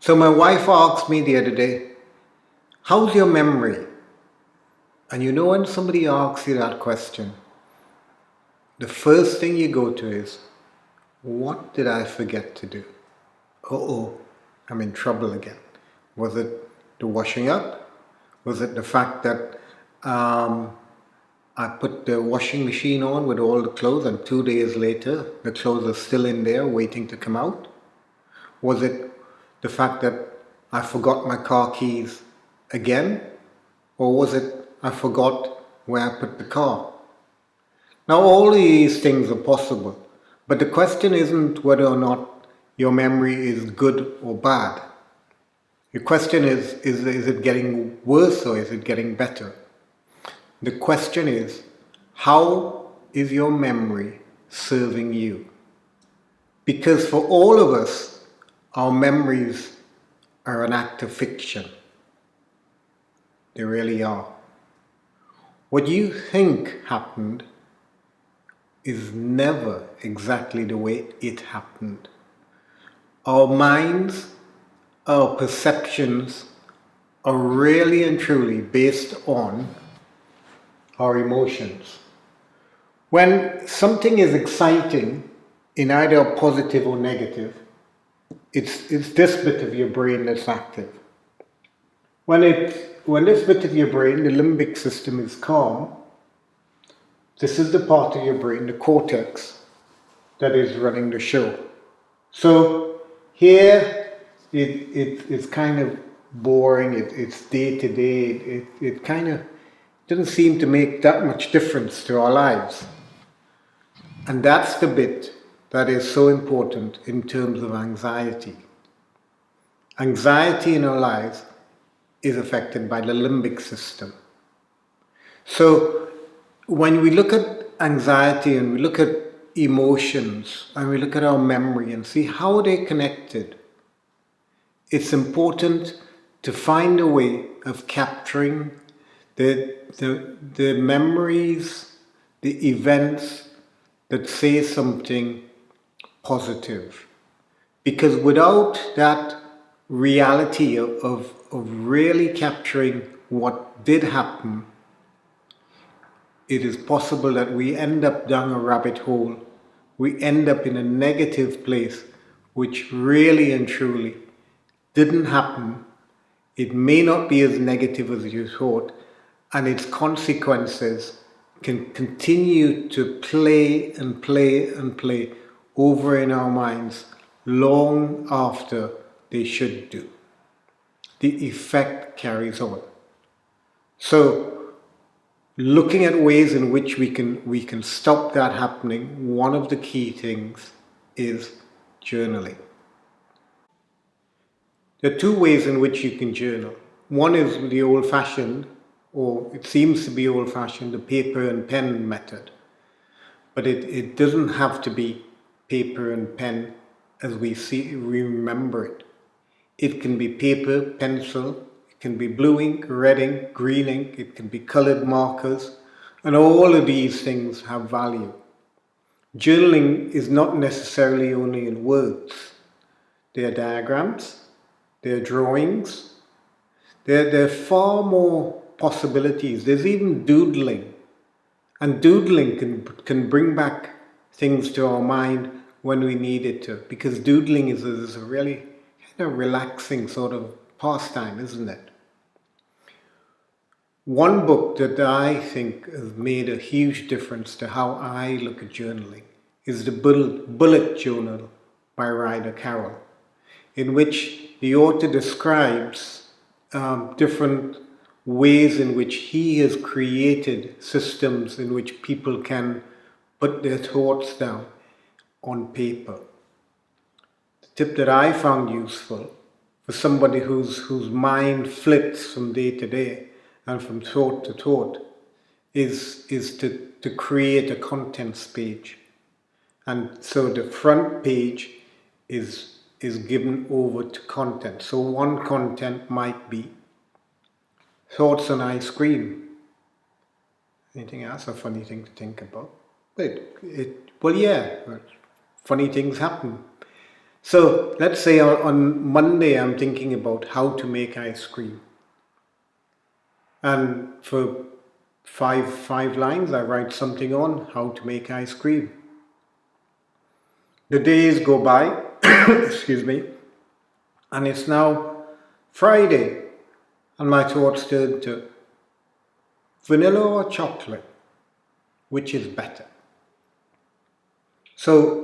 So my wife asked me the other day, how's your memory? And you know, when somebody asks you that question, the first thing you go to is, what did I forget to do? Uh-oh, I'm in trouble again. Was it the washing up? Was it the fact that I put the washing machine on with all the clothes and 2 days later the clothes are still in there waiting to come out? Was it the fact that I forgot my car keys again? Or was it I forgot where I put the car? Now all these things are possible, but the question isn't whether or not your memory is good or bad. The question is it getting worse or is it getting better? The question is, how is your memory serving you? Because for all of us, our memories are an act of fiction. They really are. What you think happened is never exactly the way it happened. Our minds, our perceptions are really and truly based on our emotions. When something is exciting, in either positive or negative, it's this bit of your brain that's active. When this bit of your brain, the limbic system, is calm, this is the part of your brain, the cortex, that is running the show. So here it's kind of boring, it's day to day, it kind of doesn't seem to make that much difference to our lives. And that's the bit that is so important in terms of anxiety. Anxiety in our lives is affected by the limbic system. So when we look at anxiety and we look at emotions and we look at our memory and see how they're connected, it's important to find a way of capturing the memories, the events that say something positive. Because without that reality of really capturing what did happen, it is possible that we end up down a rabbit hole. We end up in a negative place, which really and truly didn't happen. It may not be as negative as you thought, and its consequences can continue to play and play and play over in our minds long after they should do. The effect carries on. So, looking at ways in which we can stop that happening, one of the key things is journaling. There are two ways in which you can journal. One is the old-fashioned, or it seems to be old-fashioned, the paper and pen method. But it doesn't have to be paper and pen as we remember it. It can be paper, pencil, it can be blue ink, red ink, green ink, it can be colored markers, and all of these things have value. Journaling is not necessarily only in words. There are diagrams, there are drawings, there are far more possibilities. There's even doodling. And doodling can bring back things to our mind when we need it to. Because doodling is a really kind of relaxing sort of pastime, isn't it? One book that I think has made a huge difference to how I look at journaling is the Bullet Journal by Ryder Carroll, in which the author describes different ways in which he has created systems in which people can put their thoughts down on paper. The tip that I found useful for somebody whose mind flits from day to day and from thought to thought is to create a contents page. And so the front page is given over to content. So one content might be thoughts on ice cream. Anything else? A funny thing to think about. Well, yeah, funny things happen. So let's say on Monday I'm thinking about how to make ice cream. And for five lines I write something on how to make ice cream. The days go by, excuse me, and it's now Friday, and my thoughts turn to vanilla or chocolate, which is better? So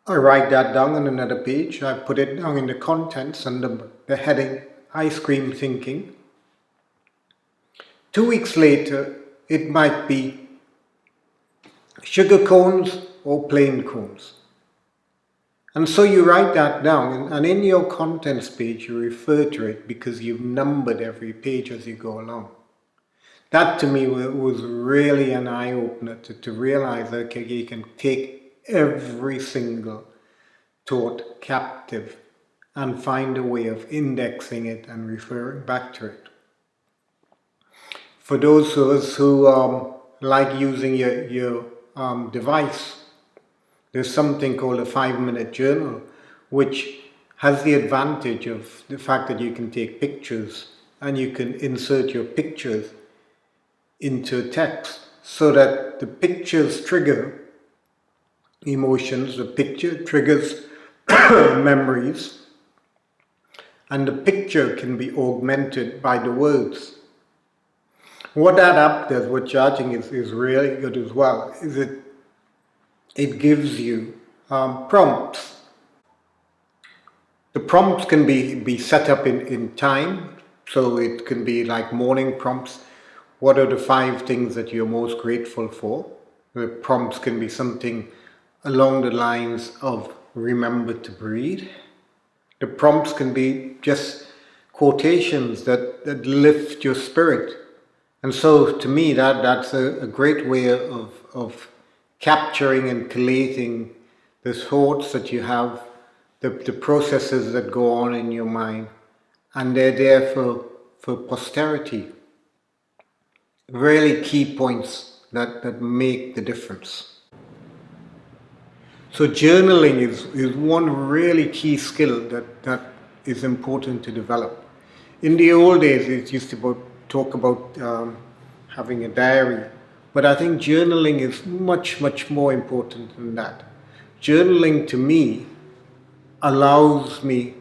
I write that down on another page. I put it down in the contents under the heading ice cream thinking. 2 weeks later, it might be sugar cones or plain cones. And so you write that down, and in your contents page you refer to it because you've numbered every page as you go along. That to me was really an eye-opener to realize that okay, you can take every single thought captive and find a way of indexing it and referring back to it. For those of us who like using your device, there's something called a 5-minute journal, which has the advantage of the fact that you can take pictures and you can insert your pictures into text so that the pictures trigger emotions, the picture triggers memories, and the picture can be augmented by the words. What that app does, what charging is really good as well, is it gives you prompts. The prompts can be set up in time, so it can be like morning prompts. What are the 5 things that you're most grateful for? The prompts can be something along the lines of remember to breathe. The prompts can be just quotations that lift your spirit. And so to me that's a great way of capturing and collating the thoughts that you have, the processes that go on in your mind, and they're there for posterity. Really key points that make the difference. So journaling is one really key skill that is important to develop. In the old days, it used to talk about having a diary, but I think journaling is much more important than that. Journaling to me allows me,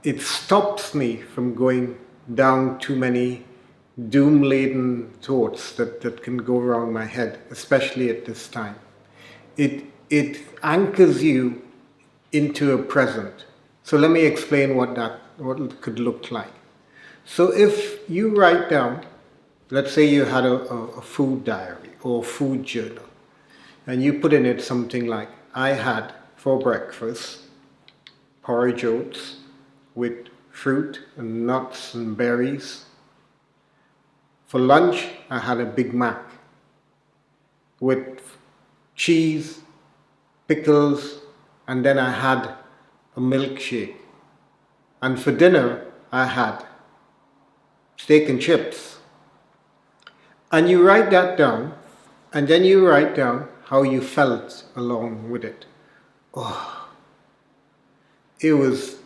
it stops me from going down too many doom-laden thoughts that can go around my head, especially at this time. It anchors you into a present. So let me explain what it could look like. So if you write down, let's say you had a food diary or food journal, and you put in it something like, I had for breakfast porridge oats with fruit and nuts and berries. For lunch, I had a Big Mac with cheese, pickles, and then I had a milkshake. And for dinner, I had steak and chips. And you write that down, and then you write down how you felt along with it. It was,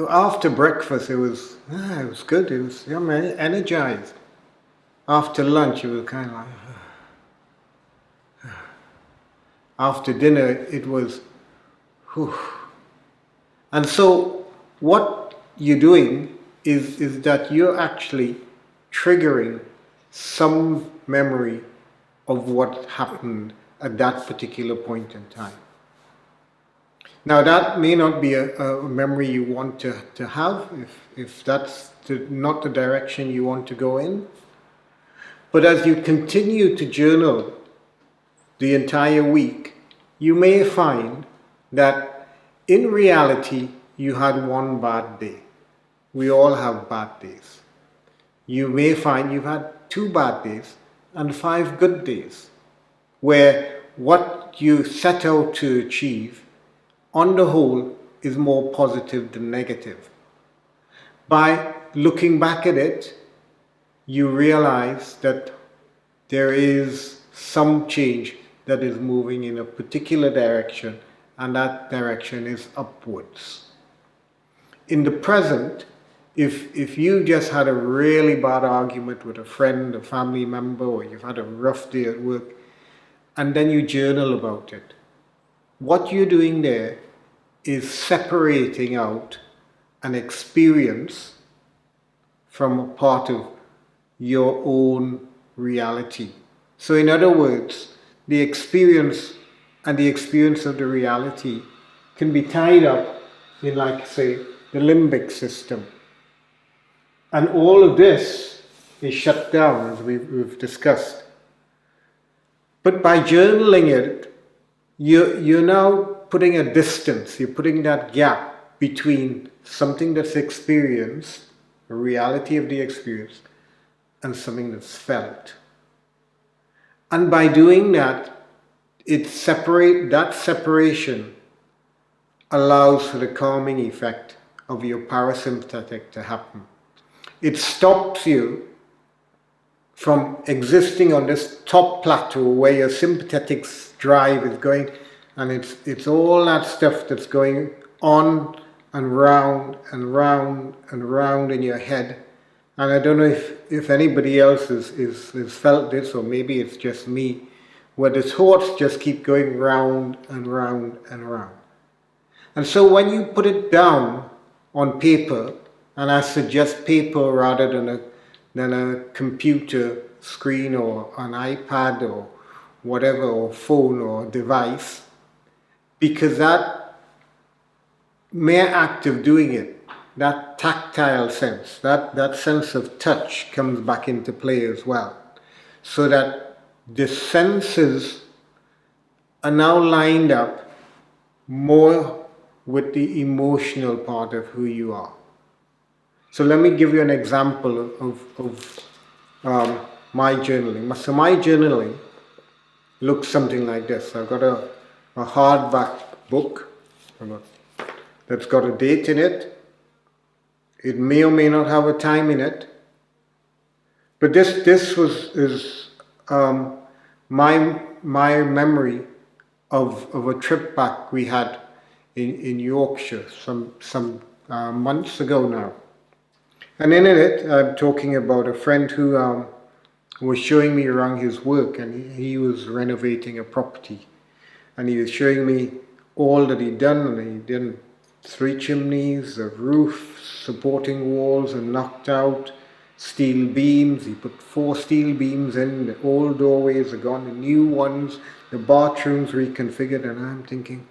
after breakfast, it was good. It was energized. After lunch, it was kind of like, after dinner, it was, whew. And so what you're doing is that you're actually triggering some memory of what happened at that particular point in time. Now that may not be a memory you want to have, if that's not the direction you want to go in. But as you continue to journal the entire week, you may find that in reality you had one bad day. We all have bad days. You may find you've had 2 bad days and 5 good days, where what you set out to achieve on the whole is more positive than negative. By looking back at it, you realize that there is some change that is moving in a particular direction, and that direction is upwards. In the present, if you just had a really bad argument with a friend, a family member, or you've had a rough day at work, and then you journal about it, what you're doing there is separating out an experience from a part of your own reality. So in other words, the experience and the experience of the reality can be tied up in, like, say, the limbic system. And all of this is shut down, as we've discussed. But by journaling it, you're now putting a distance, you're putting that gap between something that's experienced, the reality of the experience, and something that's felt. And by doing that, that separation allows for the calming effect of your parasympathetic to happen. It stops you from existing on this top plateau where your sympathetic drive is going, and it's all that stuff that's going on and round and round and round in your head. And I don't know if anybody else has felt this, or maybe it's just me, where the thoughts just keep going round and round and round. And so when you put it down on paper, and I suggest paper rather than a computer screen or an iPad or whatever, or phone or device, because that mere act of doing it, that tactile sense, that sense of touch comes back into play as well. So that the senses are now lined up more with the emotional part of who you are. So let me give you an example of my journaling. So my journaling looks something like this. I've got a hardback book that's got a date in it. It may or may not have a time in it. But this is my memory of a trip back we had in Yorkshire some months ago now. And in it, I'm talking about a friend who was showing me around his work, and he was renovating a property. And he was showing me all that he'd done, and he did 3 chimneys, a roof, supporting walls, and knocked out steel beams. He put 4 steel beams in, the old doorways are gone, the new ones, the bathrooms reconfigured, and I'm thinking,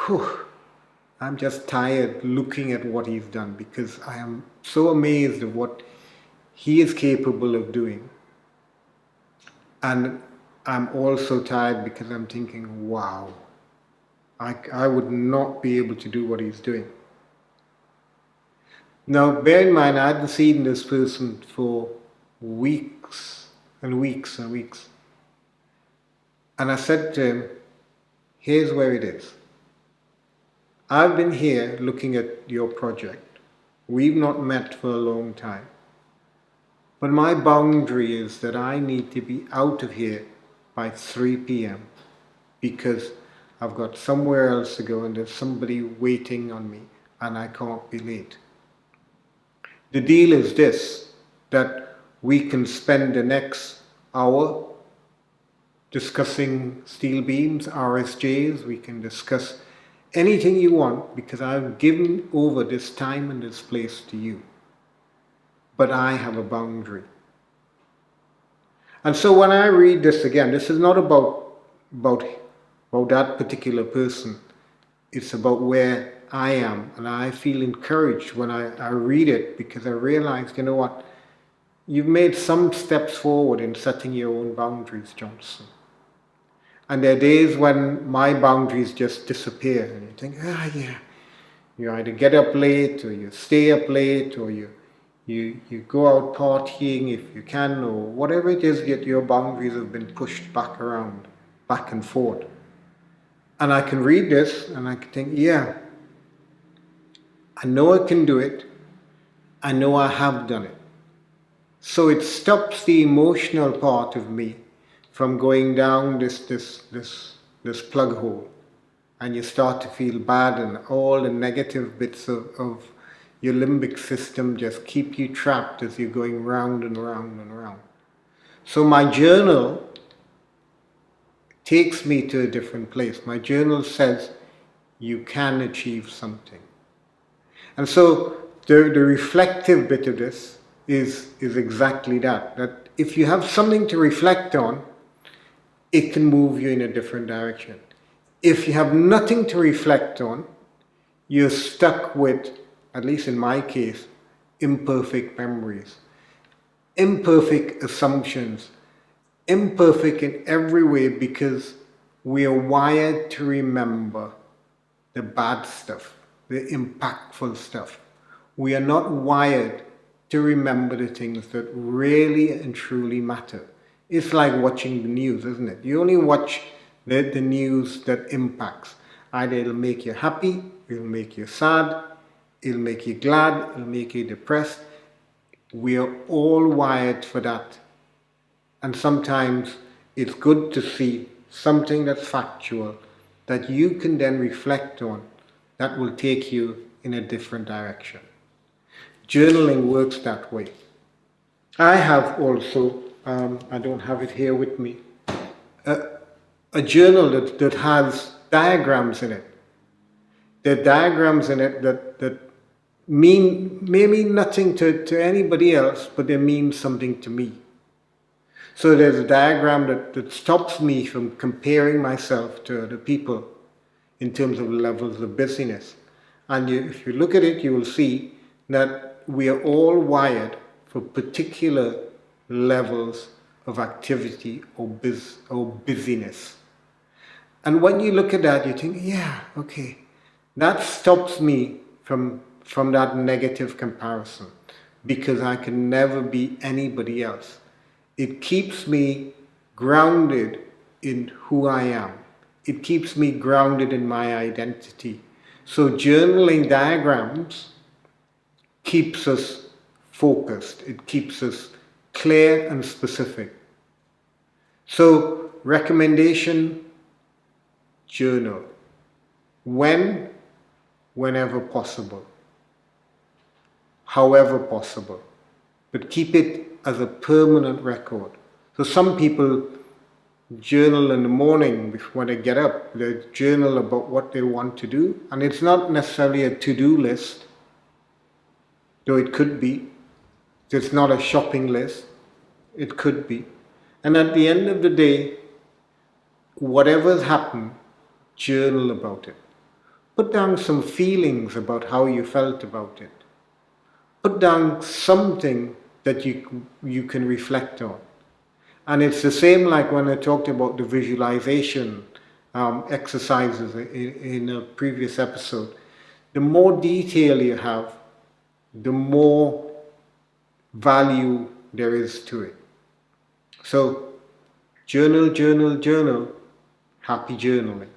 whew, I'm just tired looking at what he's done, because I am so amazed at what he is capable of doing. And I'm also tired because I'm thinking, wow, I would not be able to do what he's doing. Now, bear in mind, I hadn't seen this person for weeks and weeks and weeks. And I said to him, here's where it is. I've been here looking at your project. We've not met for a long time. But my boundary is that I need to be out of here by 3 p.m. because I've got somewhere else to go and there's somebody waiting on me and I can't be late. The deal is this, that we can spend the next hour discussing steel beams, RSJs, we can discuss anything you want, because I've given over this time and this place to you. But I have a boundary. And so when I read this again, this is not about that particular person. It's about where I am. And I feel encouraged when I read it, because I realize, you know what, you've made some steps forward in setting your own boundaries, Johnson. And there are days when my boundaries just disappear, and you think, yeah, you either get up late, or you stay up late, or you go out partying if you can, or whatever it is, yet your boundaries have been pushed back around, back and forth. And I can read this, and I can think, yeah, I know I can do it, I know I have done it. So it stops the emotional part of me from going down this plug hole. and you start to feel bad, and all the negative bits of your limbic system just keep you trapped as you're going round and round and round. So my journal takes me to a different place. My journal says you can achieve something. And so the reflective bit of this is exactly that if you have something to reflect on, it can move you in a different direction. If you have nothing to reflect on, you're stuck with, at least in my case, imperfect memories, imperfect assumptions, imperfect in every way, because we are wired to remember the bad stuff, the impactful stuff. We are not wired to remember the things that really and truly matter. It's like watching the news, isn't it? You only watch the news that impacts. Either it'll make you happy, it'll make you sad, it'll make you glad, it'll make you depressed. We are all wired for that. And sometimes it's good to see something that's factual that you can then reflect on, that will take you in a different direction. Journaling works that way. I have also, I don't have it here with me, a journal that has diagrams in it. There are diagrams in it that may mean nothing to anybody else, but they mean something to me. So there's a diagram that stops me from comparing myself to other people in terms of levels of busyness. And if you look at it, you will see that we are all wired for particular levels of activity or busyness. And when you look at that, you think, yeah, okay, that stops me from that negative comparison, because I can never be anybody else. It keeps me grounded in who I am. It keeps me grounded in my identity. So journaling diagrams keeps us focused. It keeps us clear and specific. So recommendation, journal. Whenever possible. However possible. But keep it as a permanent record. So some people journal in the morning when they get up. They journal about what they want to do. And it's not necessarily a to-do list, though it could be. It's not a shopping list. It could be. And at the end of the day, whatever's happened, journal about it. Put down some feelings about how you felt about it. Put down something that you can reflect on. And it's the same like when I talked about the visualization exercises in a previous episode. The more detail you have, the more value there is to it. So, journal, journal, journal. Happy journaling.